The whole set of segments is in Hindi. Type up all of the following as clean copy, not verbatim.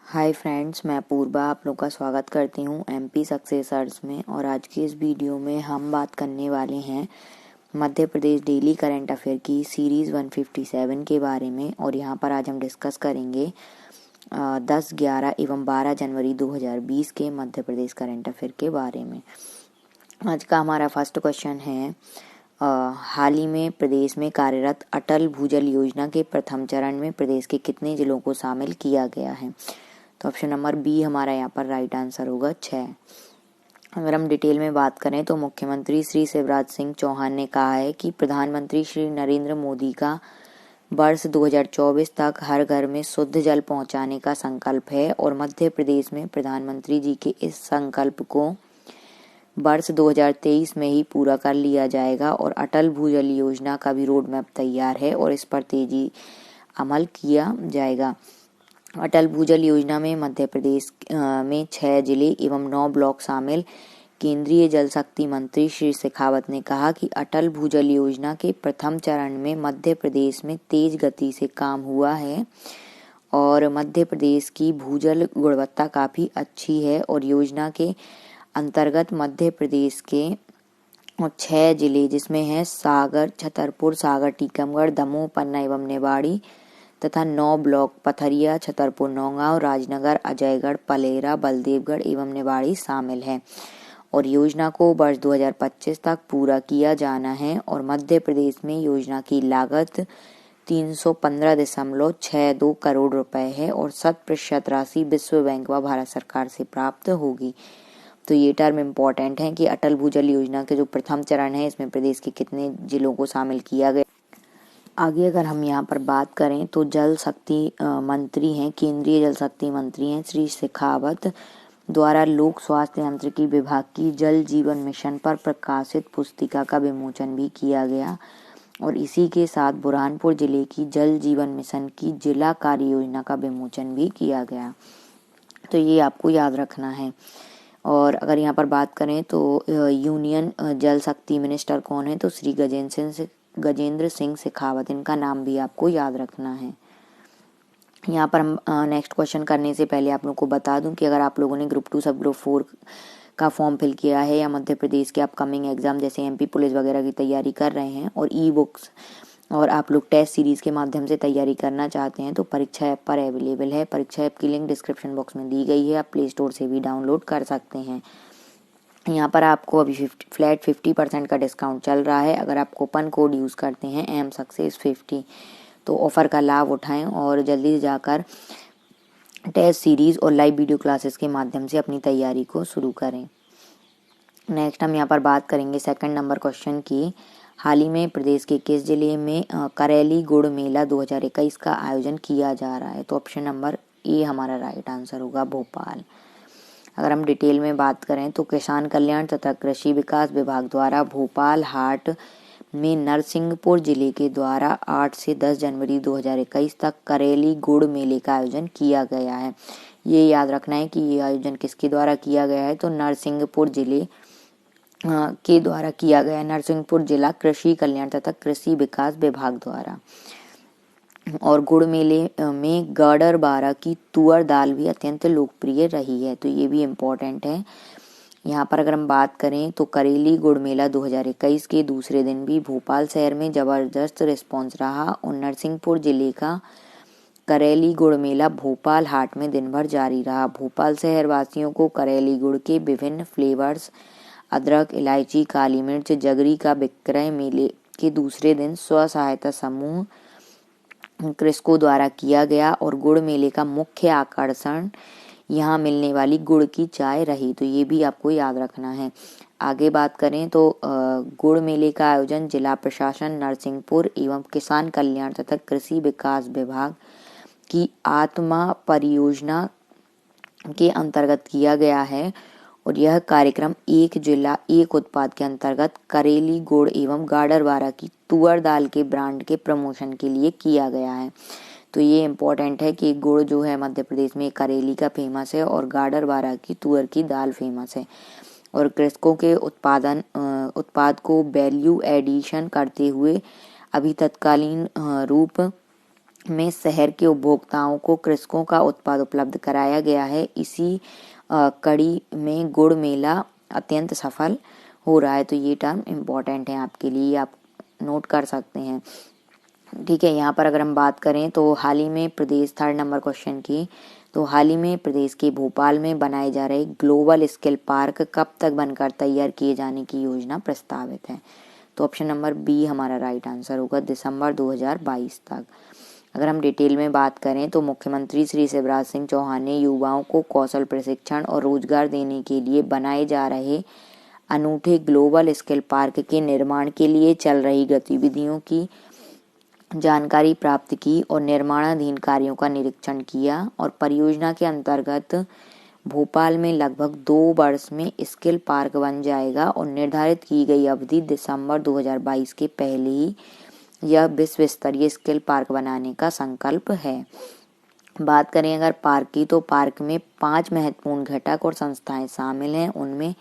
हाय फ्रेंड्स, मैं पूर्वा आप लोग का स्वागत करती हूँ एमपी सक्सेसर्स में। और आज की इस वीडियो में हम बात करने वाले हैं Madhya Pradesh daily current affair की सीरीज़ 157 के बारे में। और यहाँ पर आज हम डिस्कस करेंगे 10, 11 एवं 12 जनवरी 2020 के मध्य प्रदेश करंट अफेयर के बारे में। आज का हमारा फर्स्ट क्वेश्चन है, हाल ही में प्रदेश में कार्यरत अटल भूजल योजना के प्रथम चरण में प्रदेश के कितने जिलों को शामिल किया गया है? तो ऑप्शन नंबर बी हमारा यहाँ पर राइट आंसर होगा 6। अगर हम डिटेल में बात करें तो मुख्यमंत्री श्री शिवराज सिंह चौहान ने कहा है कि प्रधानमंत्री श्री नरेंद्र मोदी का वर्ष 2024 तक हर घर में शुद्ध जल पहुंचाने का संकल्प है और मध्य प्रदेश में प्रधानमंत्री जी के इस संकल्प को वर्ष 2023 में ही पूरा कर लिया जाएगा। और अटल भूजल योजना का भी रोड मैप तैयार है और इस पर तेजी अमल किया जाएगा। अटल भूजल योजना में मध्य प्रदेश में 6 जिले एवं 9 ब्लॉक शामिल। केंद्रीय जल शक्ति मंत्री श्री शेखावत ने कहा कि अटल भूजल योजना के प्रथम चरण में मध्य प्रदेश में तेज गति से काम हुआ है और मध्य प्रदेश की भूजल गुणवत्ता काफ़ी अच्छी है। और योजना के अंतर्गत मध्य प्रदेश के 6 जिले जिसमें है सागर, छतरपुर, सागर, टीकमगढ़, दमोह, पन्ना एवं निवाड़ी तथा 9 ब्लॉक पथरिया, छतरपुर, नौगांव, राजनगर, अजयगढ़, पलेरा, बलदेवगढ़ एवं निवाड़ी शामिल है। और योजना को वर्ष 2025 तक पूरा किया जाना है। और मध्य प्रदेश में योजना की लागत 315.62 करोड़ रुपए है और 100% राशि विश्व बैंक व भारत सरकार से प्राप्त होगी। तो ये टर्म इम्पोर्टेंट है कि अटल भूजल योजना के जो प्रथम चरण है इसमें प्रदेश के कितने जिलों को शामिल किया गया। आगे अगर हम यहाँ पर बात करें तो जल शक्ति मंत्री हैं, केंद्रीय जल शक्ति मंत्री हैं श्री शेखावत द्वारा लोक स्वास्थ्य यांत्रिकी विभाग की जल जीवन मिशन पर प्रकाशित पुस्तिका का विमोचन भी किया गया। और इसी के साथ बुरहानपुर जिले की जल जीवन मिशन की जिला कार्य योजना का विमोचन भी किया गया। तो ये आपको याद रखना है। और अगर यहाँ पर बात करें तो यूनियन जल शक्ति मिनिस्टर कौन है? तो श्री गजेंद्र सिंह शेखावत, इनका नाम भी आपको याद रखना है। यहाँ पर हम नेक्स्ट क्वेश्चन करने से पहले आप लोगों को बता दूं कि अगर आप लोगों ने ग्रुप 2 सब ग्रुप 4 का फॉर्म फिल किया है या मध्य प्रदेश के अपकमिंग एग्जाम जैसे एमपी पुलिस वगैरह की तैयारी कर रहे हैं और ई बुक्स और आप लोग टेस्ट सीरीज के माध्यम से तैयारी करना चाहते हैं तो परीक्षा ऐप पर अवेलेबल है। परीक्षा ऐप की लिंक डिस्क्रिप्शन बॉक्स में दी गई है, आप प्ले स्टोर से भी डाउनलोड कर सकते हैं। यहाँ पर आपको अभी फ्लैट 50% का डिस्काउंट चल रहा है। अगर आप कूपन कोड यूज़ करते हैं MSuccess50 तो ऑफ़र का लाभ उठाएं और जल्दी से जाकर टेस्ट सीरीज़ और लाइव वीडियो क्लासेस के माध्यम से अपनी तैयारी को शुरू करें। नेक्स्ट हम यहाँ पर बात करेंगे सेकंड नंबर क्वेश्चन की, हाल ही में प्रदेश के किस जिले में करेली गुड़ मेला 2021 का आयोजन किया जा रहा है? तो ऑप्शन नंबर ए हमारा राइट आंसर होगा, भोपाल। अगर हम डिटेल में बात करें तो किसान कल्याण तथा कृषि विकास विभाग द्वारा भोपाल हाट में नरसिंहपुर जिले के द्वारा 8 से 10 जनवरी 2021 तक करेली गुड़ मेले का आयोजन किया गया है। ये याद रखना है कि ये आयोजन किसके द्वारा किया गया है? तो नरसिंहपुर जिले के द्वारा किया गया है, नरसिंहपुर जिला कृषि कल्याण तथा कृषि विकास विभाग द्वारा। और गुड़ मेले में गाडर 12 की तुअर दाल भी अत्यंत लोकप्रिय रही है, तो ये भी इम्पोर्टेंट है। यहाँ पर अगर हम बात करें तो करेली गुड़ मेला 2021 के दूसरे दिन भी भोपाल शहर में जबरदस्त रिस्पॉन्स रहा और नरसिंहपुर जिले का करेली गुड़ मेला भोपाल हाट में दिन भर जारी रहा। भोपाल शहर वासियों को करेली गुड़ के विभिन्न फ्लेवर्स अदरक, इलायची, काली मिर्च, जगरी का विक्रय मेले के दूसरे दिन स्व सहायता समूह कृषकों द्वारा किया गया। और गुड़ मेले का मुख्य आकर्षण यहाँ मिलने वाली गुड़ की चाय रही, तो ये भी आपको याद रखना है। आगे बात करें तो गुड़ मेले का आयोजन जिला प्रशासन नरसिंहपुर एवं किसान कल्याण तथा कृषि विकास विभाग की आत्मा परियोजना के अंतर्गत किया गया है। और यह कार्यक्रम एक जिला एक उत्पाद के अंतर्गत करेली गुड़ एवं गाडर 12 की तुअर दाल के ब्रांड के प्रमोशन के लिए किया गया है। तो ये इम्पोर्टेंट है कि गुड़ जो है मध्य प्रदेश में करेली का फेमस है और गाडर 12 की तुअर की दाल फेमस है। और कृषकों के उत्पाद को वैल्यू एडिशन करते हुए अभी तत्कालीन रूप में शहर के उपभोक्ताओं को कृषकों का उत्पाद उपलब्ध कराया गया है। इसी कड़ी में गुड़ मेला अत्यंत सफल हो रहा है। तो ये टर्म इम्पोर्टेंट है आपके लिए, आप नोट कर सकते हैं। ठीक है, यहाँ पर अगर हम बात करें तो हाल ही में प्रदेश, थर्ड नंबर क्वेश्चन की, तो हाल ही में प्रदेश के भोपाल में बनाए जा रहे ग्लोबल स्किल पार्क कब तक बनकर तैयार किए जाने की योजना प्रस्तावित है? तो ऑप्शन नंबर बी हमारा राइट आंसर होगा, दिसंबर 2022 तक। अगर हम डिटेल में बात करें तो मुख्यमंत्री श्री शिवराज सिंह चौहान ने युवाओं को कौशल प्रशिक्षण और रोजगार देने के लिए बनाए जा रहे अनूठे ग्लोबल स्किल पार्क के निर्माण के लिए चल रही गतिविधियों की जानकारी प्राप्त की और निर्माणाधीन कार्यों का निरीक्षण किया और परियोजना के अंतर्गत भोपाल में लगभग 2 वर्ष में स्किल पार्क बन जाएगा और निर्धारित की गई अवधि दिसंबर 2022 के पहले ही यह विश्व स्तरीय स्किल पार्क बनाने का संकल्प है। बात करें अगर पार्क की, तो पार्क में 5 महत्वपूर्ण घटक और संस्थाएं शामिल हैं। उनमें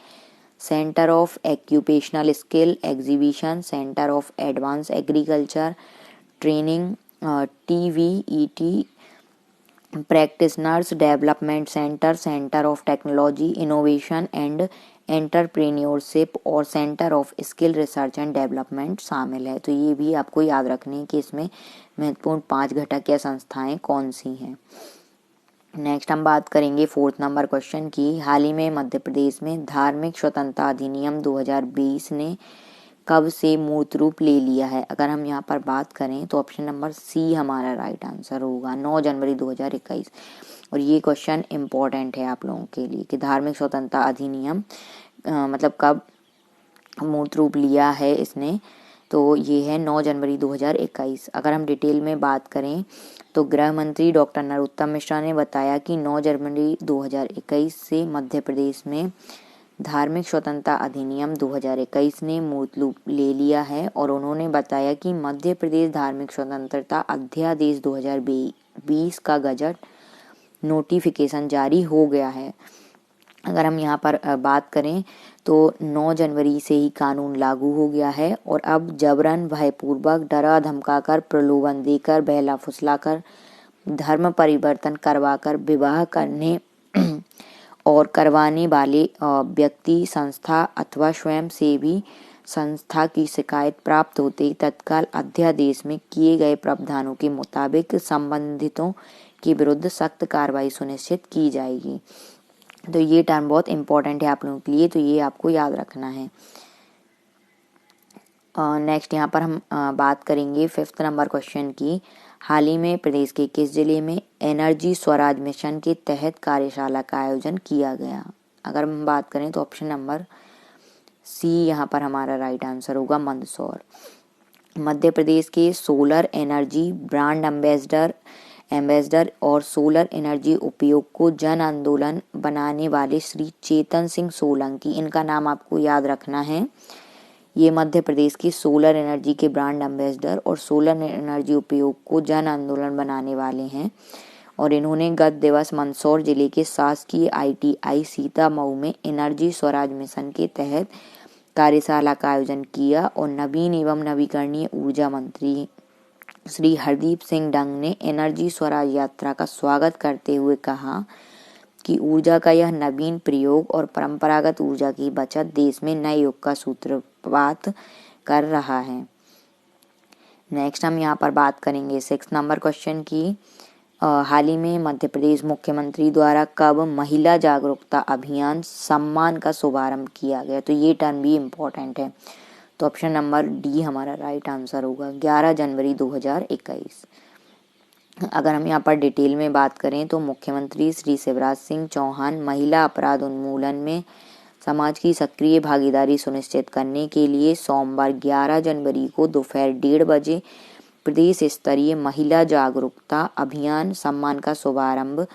centre of occupational skill exhibition, centre of advance agriculture training, TVET practitioners development centre, centre of technology innovation and entrepreneurship और centre of skill research and development शामिल है। तो ये भी आपको याद रखने कि इसमें महत्वपूर्ण 5 घटक या संस्थाएं कौन सी हैं। नेक्स्ट हम बात करेंगे फोर्थ नंबर क्वेश्चन की। हाल ही में मध्य प्रदेश में धार्मिक स्वतंत्रता अधिनियम 2020 ने कब से मूर्त रूप ले लिया है? अगर हम यहाँ पर बात करें तो ऑप्शन नंबर सी हमारा राइट आंसर होगा, 9 जनवरी 2021। और ये क्वेश्चन इम्पोर्टेंट है आप लोगों के लिए कि धार्मिक स्वतंत्रता अधिनियम मतलब कब मूर्त रूप लिया है इसने, तो ये है 9 जनवरी 2021। अगर हम डिटेल में बात करें तो गृह मंत्री डॉक्टर नरोत्तम मिश्रा ने बताया कि 9 जनवरी 2021 से मध्य प्रदेश में धार्मिक स्वतंत्रता अधिनियम 2021 ने मूर्त रूप ले लिया है और उन्होंने बताया कि मध्य प्रदेश धार्मिक स्वतंत्रता अध्यादेश 2020 का गजट नोटिफिकेशन जारी हो गया है। अगर हम यहाँ पर बात करें तो 9 जनवरी से ही कानून लागू हो गया है और अब जबरन, भयपूर्वक, डरा धमकाकर, प्रलोभन देकर, बहला फुसलाकर, धर्म परिवर्तन करवाकर विवाह करने और करवाने वाले व्यक्ति, संस्था अथवा स्वयं सेवी संस्था की शिकायत प्राप्त होते ही तत्काल अध्यादेश में किए गए प्रावधानों के मुताबिक संबंधितों के विरुद्ध सख्त कार्रवाई सुनिश्चित की जाएगी। तो ये टर्म बहुत इंपॉर्टेंट है आप लोगों के लिए, तो ये आपको याद रखना है। नेक्स्ट यहाँ पर हम बात करेंगे फिफ्थ नंबर क्वेश्चन की। हाल ही में प्रदेश के किस जिले में एनर्जी स्वराज मिशन के तहत कार्यशाला का आयोजन किया गया? अगर हम बात करें तो ऑप्शन नंबर सी यहाँ पर हमारा राइट आंसर होगा, मंदसौर। मध्य प्रदेश के सोलर एनर्जी ब्रांड एम्बेसडर और सोलर एनर्जी उपयोग को जन आंदोलन बनाने वाले श्री चेतन सिंह सोलंकी, इनका नाम आपको याद रखना है। ये मध्य प्रदेश की सोलर एनर्जी के ब्रांड एम्बेसडर और सोलर एनर्जी उपयोग को जन आंदोलन बनाने वाले हैं और इन्होंने गत दिवस मंदसौर जिले के शासकीय ITI सीतामऊ में एनर्जी स्वराज मिशन के तहत कार्यशाला का आयोजन किया और नवीन एवं नवीकरणीय ऊर्जा मंत्री श्री हरदीप सिंह डंग ने एनर्जी स्वराज यात्रा का स्वागत करते हुए कहा कि ऊर्जा का यह नवीन प्रयोग और परंपरागत ऊर्जा की बचत देश में नए युग का सूत्रपात कर रहा है। नेक्स्ट हम यहाँ पर बात करेंगे 6 नंबर क्वेश्चन की। हाल ही में मध्य प्रदेश मुख्यमंत्री द्वारा कब महिला जागरूकता अभियान सम्मान का शुभारंभ किया गया? तो ये टर्म भी इम्पोर्टेंट है, तो ऑप्शन नंबर डी हमारा राइट आंसर होगा, 11 जनवरी 2021। अगर हम यहाँ पर डिटेल में बात करें तो मुख्यमंत्री श्री शिवराज सिंह चौहान महिला अपराध उन्मूलन में समाज की सक्रिय भागीदारी सुनिश्चित करने के लिए सोमवार 11 जनवरी को दोपहर 1:30 बजे प्रदेश स्तरीय महिला जागरूकता अभियान सम्मान का शुभारंभ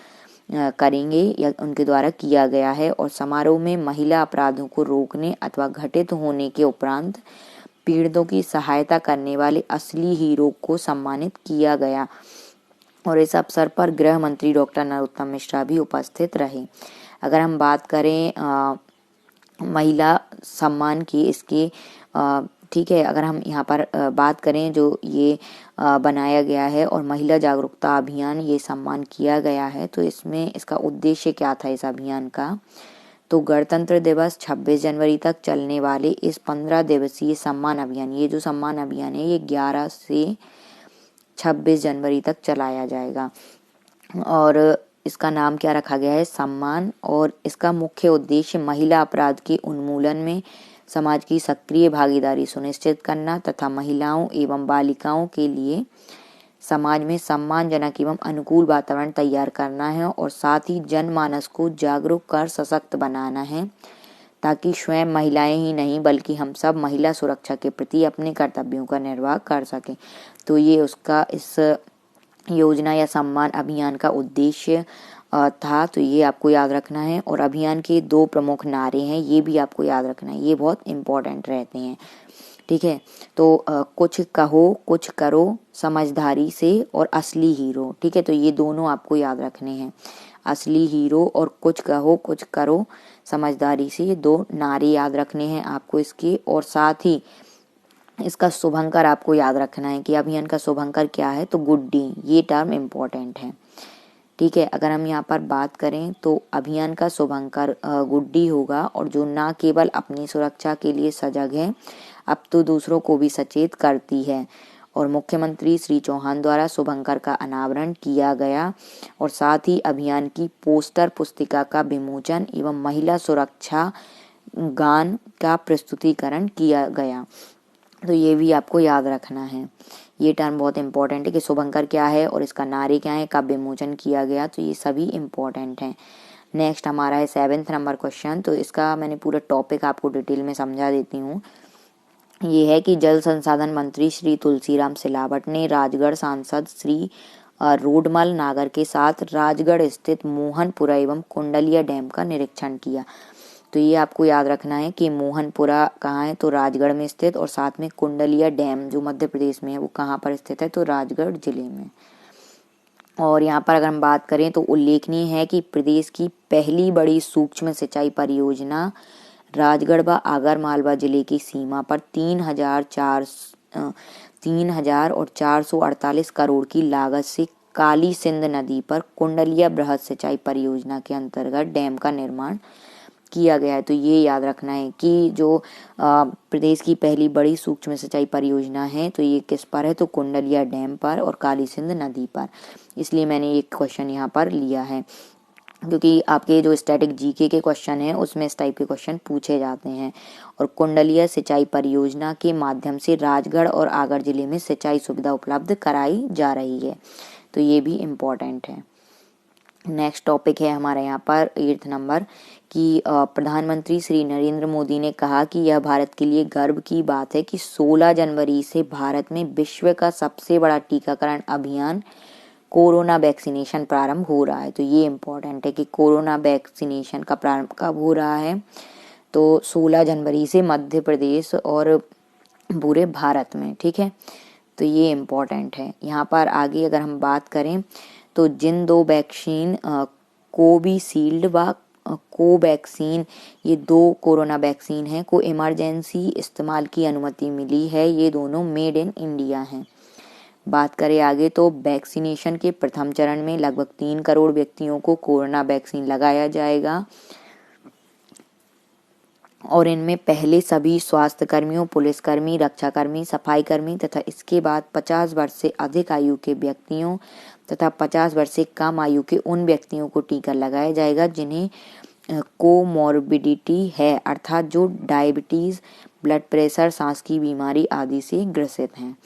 करेंगे या उनके द्वारा किया गया है और समारोह में महिला अपराधों को रोकने अथवा घटित होने के उपरांत पीड़ितों की सहायता करने वाले असली हीरो को सम्मानित किया गया और इस अवसर पर गृह मंत्री डॉक्टर नरोत्तम मिश्रा भी उपस्थित रहे। अगर हम बात करें महिला सम्मान की, इसके ठीक है। अगर हम यहाँ पर बात करें जो ये बनाया गया है और महिला जागरूकता अभियान ये सम्मान किया गया है, तो इसमें इसका उद्देश्य क्या था इस अभियान का? तो गणतंत्र दिवस 26 जनवरी तक चलने वाले इस 15 दिवसीय सम्मान अभियान, ये जो सम्मान अभियान है ये 11 से 26 जनवरी तक चलाया जाएगा। और इसका नाम क्या रखा गया है? सम्मान। और इसका मुख्य उद्देश्य महिला अपराध के उन्मूलन में समाज की सक्रिय भागीदारी सुनिश्चित करना तथा महिलाओं एवं बालिकाओं के लिए समाज में सम्मानजनक एवं अनुकूल वातावरण तैयार करना है और साथ ही जनमानस को जागरूक कर सशक्त बनाना है, ताकि स्वयं महिलाएं ही नहीं बल्कि हम सब महिला सुरक्षा के प्रति अपने कर्तव्यों का निर्वाह कर सकें। तो ये उसका इस योजना या सम्मान अभियान का उद्देश्य था। तो ये आपको याद रखना है। और अभियान के 2 प्रमुख नारे हैं, ये भी आपको याद रखना है, ये बहुत इम्पोर्टेंट रहते हैं। ठीक है। तो कुछ कहो कुछ करो समझदारी से और असली हीरो। ठीक है। तो ये दोनों आपको याद रखने हैं, असली हीरो और कुछ कहो कुछ करो समझदारी से, ये 2 नारे याद रखने हैं आपको इसके। और साथ ही इसका शुभंकर आपको याद रखना है कि अभियान का शुभंकर क्या है? तो गुड्डी, ये टर्म इम्पोर्टेंट है। ठीक है। अगर हम यहाँ पर बात करें तो अभियान का शुभंकर गुड्डी होगा, और जो ना केवल अपनी सुरक्षा के लिए सजग है, अब तो दूसरों को भी सचेत करती है। और मुख्यमंत्री श्री चौहान द्वारा शुभंकर का अनावरण किया गया और साथ ही अभियान की पोस्टर पुस्तिका का विमोचन एवं महिला सुरक्षा गान का प्रस्तुतिकरण किया गया। तो ये भी आपको याद रखना है, ये टर्म बहुत इंपॉर्टेंट है कि शुभंकर क्या है और इसका नारे क्या है, कब विमोचन किया गया। तो ये सभी इंपॉर्टेंट हैं। नेक्स्ट हमारा है 7th नंबर क्वेश्चन। तो इसका मैंने पूरा टॉपिक आपको डिटेल में समझा देती हूँ। ये है कि जल संसाधन मंत्री श्री तुलसीराम सिलावट ने राजगढ़ सांसद श्री रोडमल नागर के साथ राजगढ़ स्थित मोहनपुरा एवं कुंडलिया डैम का निरीक्षण किया। तो ये आपको याद रखना है कि मोहनपुरा कहाँ है? तो राजगढ़ में स्थित, और साथ में कुंडलिया डैम जो मध्य प्रदेश में है वो कहाँ पर स्थित है? तो राजगढ़ जिले में। और यहाँ पर अगर हम बात करें तो उल्लेखनीय है कि प्रदेश की पहली बड़ी सूक्ष्म सिंचाई परियोजना राजगढ़ व आगरमालवा जिले की सीमा पर 3,448 करोड़ की लागत से काली सिंध नदी पर कुंडलिया बृहद सिंचाई परियोजना के अंतर्गत डैम का निर्माण किया गया है। तो ये याद रखना है कि जो प्रदेश की पहली बड़ी सूक्ष्म सिंचाई परियोजना है तो ये किस पर है? तो कुंडलिया डैम पर और काली सिंध नदी पर। इसलिए मैंने ये क्वेश्चन यहाँ पर लिया है, क्योंकि आपके जो स्टैटिक जीके के क्वेश्चन हैं उसमें इस टाइप के क्वेश्चन पूछे जाते हैं। और कुंडलिया सिंचाई परियोजना के माध्यम से राजगढ़ और आगर जिले में सिंचाई सुविधा उपलब्ध कराई जा रही है। तो ये भी इम्पोर्टेंट है। नेक्स्ट टॉपिक है हमारा यहाँ पर 8th नंबर कि प्रधानमंत्री श्री नरेंद्र मोदी ने कहा कि यह भारत के लिए गर्व की बात है कि 16 जनवरी से भारत में विश्व का सबसे बड़ा टीकाकरण अभियान कोरोना वैक्सीनेशन प्रारंभ हो रहा है। तो ये इम्पोर्टेंट है कि कोरोना वैक्सीनेशन का प्रारंभ कब हो रहा है? तो 16 जनवरी से मध्य प्रदेश और पूरे भारत में। ठीक है। तो ये इम्पोर्टेंट है। यहाँ पर आगे अगर हम बात करें तो जिन 2 वैक्सीन कोविशील्ड व कोवैक्सीन, ये 2 कोरोना वैक्सीन हैं को इमरजेंसी इस्तेमाल की अनुमति मिली है। ये दोनों मेड इन इंडिया हैं। बात करें आगे तो वैक्सीनेशन के प्रथम चरण में लगभग 3 करोड़ व्यक्तियों को कोरोना वैक्सीन लगाया जाएगा और इनमें पहले सभी स्वास्थ्य कर्मियों, पुलिसकर्मी, रक्षाकर्मी, सफाई कर्मी तथा इसके बाद 50 वर्ष से अधिक आयु के व्यक्तियों तथा 50 वर्ष से कम आयु के उन व्यक्तियों को टीका लगाया जाएगा जिन्हें कोमॉर्बिडिटी है, अर्थात जो डायबिटीज, ब्लड प्रेशर, सांस की बीमारी आदि से ग्रसित हैं।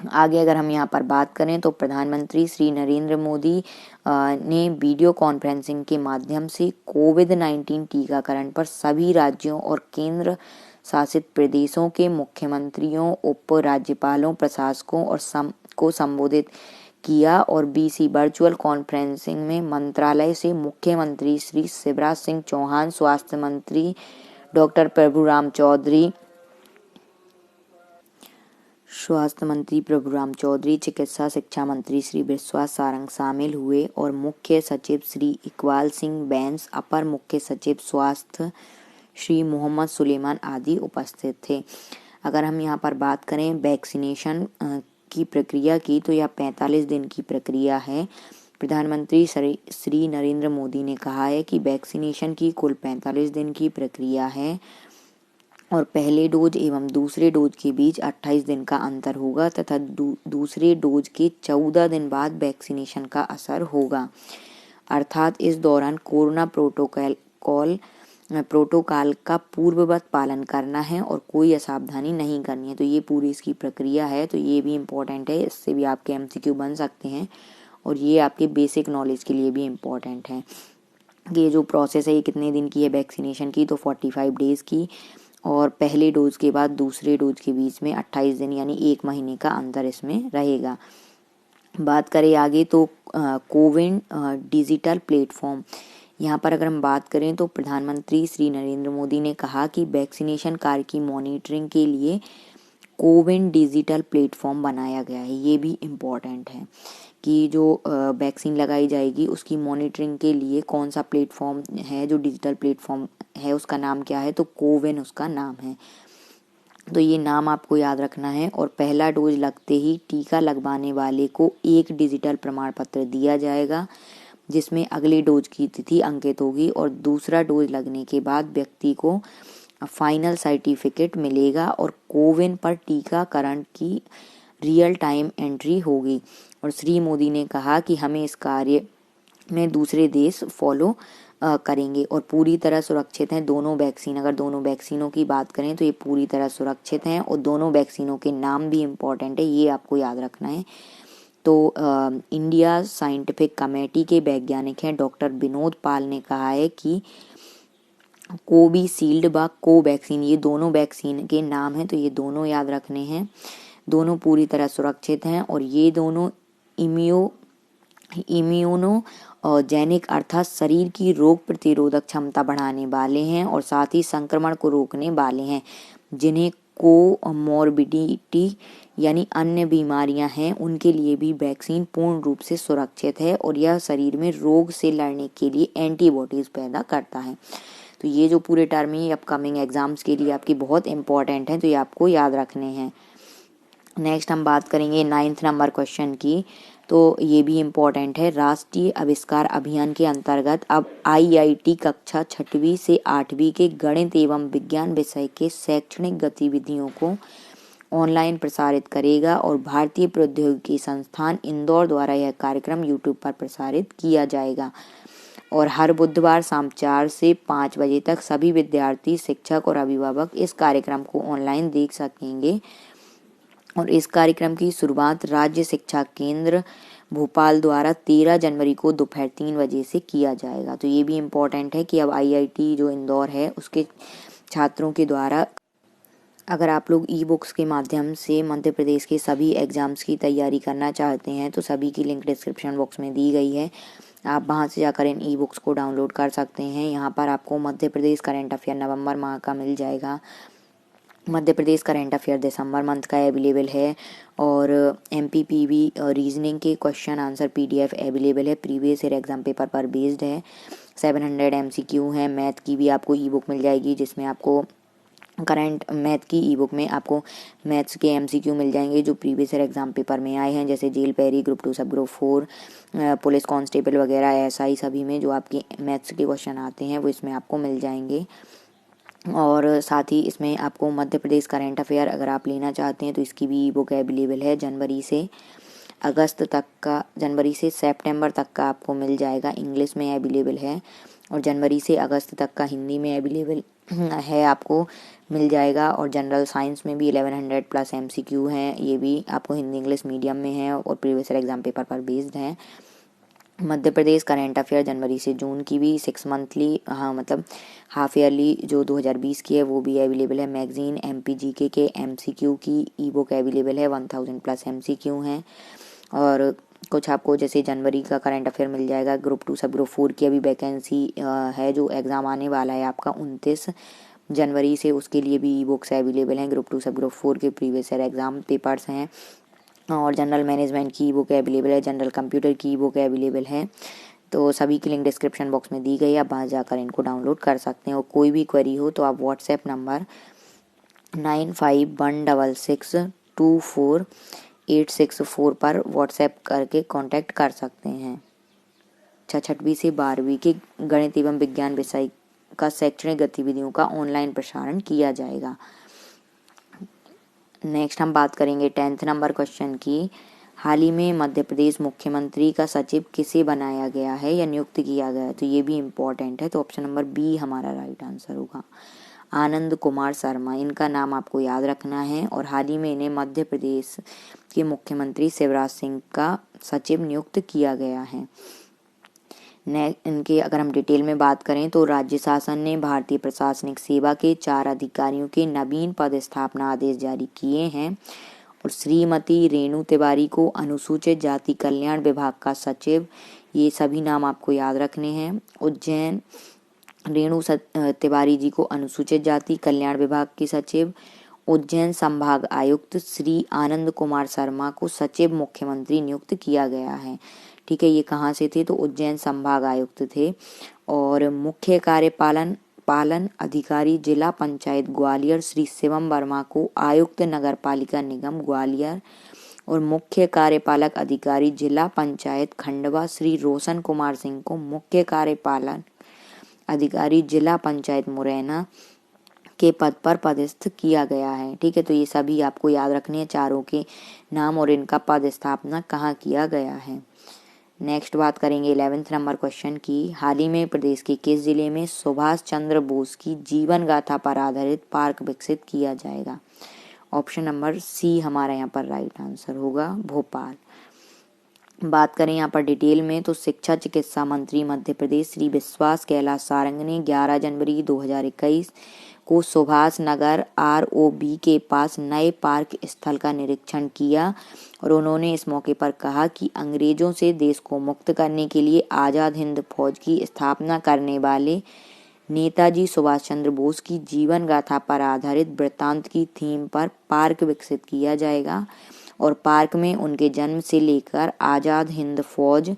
आगे अगर हम यहाँ पर बात करें तो प्रधानमंत्री श्री नरेंद्र मोदी ने वीडियो कॉन्फ्रेंसिंग के माध्यम से कोविड-19 टीकाकरण पर सभी राज्यों और केंद्र शासित प्रदेशों के मुख्यमंत्रियों, उप राज्यपालों, प्रशासकों और को संबोधित किया। और बीसी वर्चुअल कॉन्फ्रेंसिंग में मंत्रालय से मुख्यमंत्री श्री शिवराज सिंह चौहान, स्वास्थ्य मंत्री डॉक्टर प्रभुराम चौधरी, चिकित्सा शिक्षा मंत्री श्री विश्वास सारंग शामिल हुए और मुख्य सचिव श्री इकबाल सिंह बैंस, अपर मुख्य सचिव स्वास्थ्य श्री मोहम्मद सुलेमान आदि उपस्थित थे। अगर हम यहाँ पर बात करें वैक्सीनेशन की प्रक्रिया की, तो यह 45 दिन की प्रक्रिया है। प्रधानमंत्री श्री नरेंद्र मोदी ने कहा है कि वैक्सीनेशन की कुल 45 दिन की प्रक्रिया है और पहले डोज एवं दूसरे डोज के बीच 28 दिन का अंतर होगा तथा दूसरे डोज के 14 दिन बाद वैक्सीनेशन का असर होगा। अर्थात इस दौरान कोरोना प्रोटोकॉल का पूर्ववत पालन करना है और कोई असावधानी नहीं करनी है। तो ये पूरी इसकी प्रक्रिया है, तो ये भी इम्पोर्टेंट है, इससे भी आपके MCQ बन सकते हैं और ये आपके बेसिक नॉलेज के लिए भी इम्पोर्टेंट है कि ये जो प्रोसेस है ये कितने दिन की है वैक्सीनेशन की, तो 45 डेज़ की और पहले डोज के बाद दूसरे डोज के बीच में 28 दिन यानी 1 महीने का अंतर इसमें रहेगा। बात करें आगे तो कोविन डिजिटल प्लेटफॉर्म, यहाँ पर अगर हम बात करें तो प्रधानमंत्री श्री नरेंद्र मोदी ने कहा कि वैक्सीनेशन कार्य की मॉनिटरिंग के लिए कोविन डिजिटल प्लेटफॉर्म बनाया गया है। ये भी इम्पॉर्टेंट है कि जो वैक्सीन लगाई जाएगी उसकी मॉनिटरिंग के लिए कौन सा प्लेटफॉर्म है, जो डिजिटल प्लेटफॉर्म है उसका नाम क्या है, तो कोविन उसका नाम है। तो ये नाम आपको याद रखना है और पहला डोज लगते ही टीका लगवाने वाले को एक डिजिटल प्रमाण पत्र दिया जाएगा जिसमें अगले डोज की तिथि अंकित होगी और दूसरा डोज लगने के बाद व्यक्ति को फाइनल सर्टिफिकेट मिलेगा और कोविन पर टीकाकरण की रियल टाइम एंट्री होगी। और श्री मोदी ने कहा कि हमें इस कार्य में दूसरे देश फॉलो करेंगे और पूरी तरह सुरक्षित हैं दोनों वैक्सीन। अगर दोनों वैक्सीनों की बात करें तो ये पूरी तरह सुरक्षित हैं और दोनों वैक्सीनों के नाम भी इम्पोर्टेंट है, ये आपको याद रखना है। तो इंडिया साइंटिफिक कमेटी के वैज्ञानिक हैं डॉक्टर विनोद पाल ने कहा है कि कोविशील्ड व कोवैक्सीन ये दोनों वैक्सीन के नाम हैं, तो ये दोनों याद रखने हैं। दोनों पूरी तरह सुरक्षित हैं और ये दोनों इम्यूनोजेनिक अर्थात शरीर की रोग प्रतिरोधक क्षमता बढ़ाने वाले हैं और साथ ही संक्रमण को रोकने वाले हैं। जिन्हें कोमॉर्बिडिटी यानी अन्य बीमारियां हैं उनके लिए भी वैक्सीन पूर्ण रूप से सुरक्षित है और यह शरीर में रोग से लड़ने के लिए एंटीबॉडीज पैदा करता है। तो ये जो पूरे टर्म है अपकमिंग एग्जाम्स के लिए आपकी बहुत इंपॉर्टेंट है, तो ये आपको याद रखने हैं। नेक्स्ट हम बात करेंगे 9th नंबर क्वेश्चन की, तो ये भी इम्पोर्टेंट है। राष्ट्रीय आविष्कार अभियान के अंतर्गत अब IIT कक्षा 6वीं से 8वीं के गणित एवं विज्ञान विषय के शैक्षणिक गतिविधियों को ऑनलाइन प्रसारित करेगा और भारतीय प्रौद्योगिकी संस्थान इंदौर द्वारा यह कार्यक्रम यूट्यूब पर प्रसारित किया जाएगा और हर बुधवार शाम 4 से 5 बजे तक सभी विद्यार्थी, शिक्षक और अभिभावक इस कार्यक्रम को ऑनलाइन देख सकेंगे। और इस कार्यक्रम की शुरुआत राज्य शिक्षा केंद्र भोपाल द्वारा 13 जनवरी को दोपहर 3 बजे से किया जाएगा। तो ये भी इम्पोर्टेंट है कि अब IIT जो इंदौर है उसके छात्रों के द्वारा अगर आप लोग ई-बुक्स के माध्यम से मध्य प्रदेश के सभी एग्जाम्स की तैयारी करना चाहते हैं तो सभी की लिंक डिस्क्रिप्शन बॉक्स में दी गई है, आप वहां से जाकर इन ई-बुक्स को डाउनलोड कर सकते हैं। यहाँ पर आपको मध्य प्रदेश करंट अफेयर नवंबर माह का मिल जाएगा, मध्य प्रदेश करंट अफेयर दिसंबर मंथ का अवेलेबल है और MPPV रीजनिंग के क्वेश्चन आंसर PDF अवेलेबल है, प्रीवियस ईयर एग्जाम पेपर पर बेस्ड है। 700 MCQ है। मैथ की भी आपको ई-बुक मिल जाएगी जिसमें आपको करंट मैथ की ई-बुक में आपको मैथ्स के MCQ मिल जाएंगे जो प्रीवियस ईयर एग्जाम पेपर में आए हैं, जैसे जेल पैरी, ग्रुप 2 सब ग्रुप 4, पुलिस कांस्टेबल वगैरह SI सभी में जो आपके मैथ्स के क्वेश्चन आते हैं वो इसमें आपको मिल जाएंगे। और साथ ही इसमें आपको मध्य प्रदेश करंट अफेयर अगर आप लेना चाहते हैं तो इसकी भी ई-बुक अवेलेबल है। जनवरी से सितंबर तक का आपको मिल जाएगा, इंग्लिश में अवेलेबल है और जनवरी से अगस्त तक का हिंदी में अवेलेबल है, आपको मिल जाएगा। और जनरल साइंस में भी 1100 प्लस MCQ हैं, ये भी आपको हिंदी इंग्लिश मीडियम में है और प्रीवियस ईयर एग्जाम पेपर पर बेस्ड है। मध्य प्रदेश करंट अफेयर जनवरी से जून की भी 6 मंथली मतलब हाफ ईयरली जो 2020 की है वो भी अवेलेबल है। मैगजीन MPGK के MCQ की ई-बुक अवेलेबल है, 1000 प्लस MCQ हैं। और कुछ आपको जैसे जनवरी का करंट अफेयर मिल जाएगा। ग्रुप 2 सब ग्रुप 4 की अभी वैकेंसी है, जो एग्ज़ाम आने वाला है आपका 29 जनवरी से, उसके लिए भी ई-बुक्स अवेलेबल हैं। ग्रुप 2 सब ग्रुप 4 के प्रीवियस ईयर एग्जाम पेपर्स हैं और जनरल मैनेजमेंट की ई-बुक अवेलेबल है, जनरल कंप्यूटर की ई-बुक अवेलेबल है। तो सभी की लिंक डिस्क्रिप्शन बॉक्स में दी गई है, आप वहाँ जाकर इनको डाउनलोड कर सकते हैं। और कोई भी क्वेरी हो तो आप व्हाट्सएप नंबर 9516624864 पर व्हाट्सएप करके कांटेक्ट कर सकते हैं। 6वीं से 12वीं के गणित एवं विज्ञान विषय का शैक्षणिक गतिविधियों का ऑनलाइन प्रसारण किया जाएगा। नेक्स्ट हम बात करेंगे 10th नंबर क्वेश्चन की। हाल ही में मध्य प्रदेश मुख्यमंत्री का सचिव किसे बनाया गया है या नियुक्त किया गया है, तो ये भी इम्पोर्टेंट है। तो ऑप्शन नंबर बी हमारा राइट आंसर होगा, आनंद कुमार शर्मा। इनका नाम आपको याद रखना है और हाल ही में इन्हें मध्य प्रदेश के मुख्यमंत्री शिवराज सिंह का सचिव नियुक्त किया गया है। इनके अगर हम डिटेल में बात करें तो राज्य शासन ने भारतीय प्रशासनिक सेवा के 4 अधिकारियों के नवीन पदस्थापना आदेश जारी किए हैं और श्रीमती रेणु तिवारी को अनुसूचित जाति कल्याण विभाग का सचिव, ये सभी नाम आपको याद रखने हैं। उज्जैन रेणु तिवारी जी को अनुसूचित जाति कल्याण विभाग की सचिव, उज्जैन संभाग आयुक्त श्री आनंद कुमार शर्मा को सचिव मुख्यमंत्री नियुक्त किया गया है। ठीक है, ये कहाँ से थे, तो उज्जैन संभाग आयुक्त थे। और मुख्य कार्यपालन अधिकारी जिला पंचायत ग्वालियर श्री शिवम वर्मा को आयुक्त नगर पालिका निगम ग्वालियर और मुख्य कार्यपालक अधिकारी जिला पंचायत खंडवा श्री रोशन कुमार सिंह को मुख्य कार्यपालन अधिकारी जिला पंचायत मुरैना के पद पर पदस्थ किया गया है। ठीक है, तो ये सभी आपको याद रखने हैं, चारों के नाम और इनका पदस्थापना कहाँ किया गया है। नेक्स्ट बात करेंगे 11th नंबर क्वेश्चन की। हाल ही में प्रदेश के किस जिले में सुभाष चंद्र बोस की जीवन गाथा पर आधारित पार्क विकसित किया जाएगा? ऑप्शन नंबर सी हमारा यहाँ पर राइट आंसर होगा, भोपाल। बात करें यहाँ पर डिटेल में तो शिक्षा चिकित्सा मंत्री मध्य प्रदेश श्री विश्वास कैलाश सारंग ने 11 जनवरी 2021 को सुभाष नगर ROB के पास नए पार्क स्थल का निरीक्षण किया और उन्होंने इस मौके पर कहा कि अंग्रेजों से देश को मुक्त करने के लिए आज़ाद हिंद फौज की स्थापना करने वाले नेताजी सुभाष चंद्र बोस की जीवन गाथा पर आधारित वृत्तांत की थीम पर पार्क विकसित किया जाएगा और पार्क में उनके जन्म से लेकर आज़ाद हिंद फौज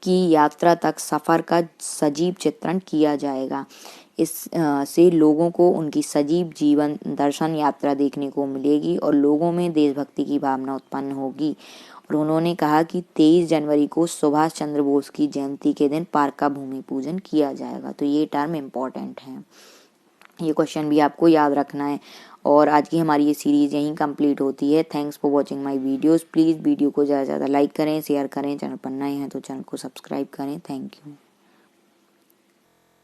की यात्रा तक सफर का सजीव चित्रण किया जाएगा। इस से लोगों को उनकी सजीव जीवन दर्शन यात्रा देखने को मिलेगी और लोगों में देशभक्ति की भावना उत्पन्न होगी। और उन्होंने कहा कि 23 जनवरी को सुभाष चंद्र बोस की जयंती के दिन पार्क का भूमि पूजन किया जाएगा। तो ये टर्म इम्पोर्टेंट है, ये क्वेश्चन भी आपको याद रखना है। और आज की हमारी ये सीरीज यहीं कंप्लीट होती है। Thanks for watching my videos. Please video को ज़्यादा से ज़्यादा लाइक करें, शेयर करें, चैनल पर नए हैं तो चैनल को सब्सक्राइब करें। Thank you.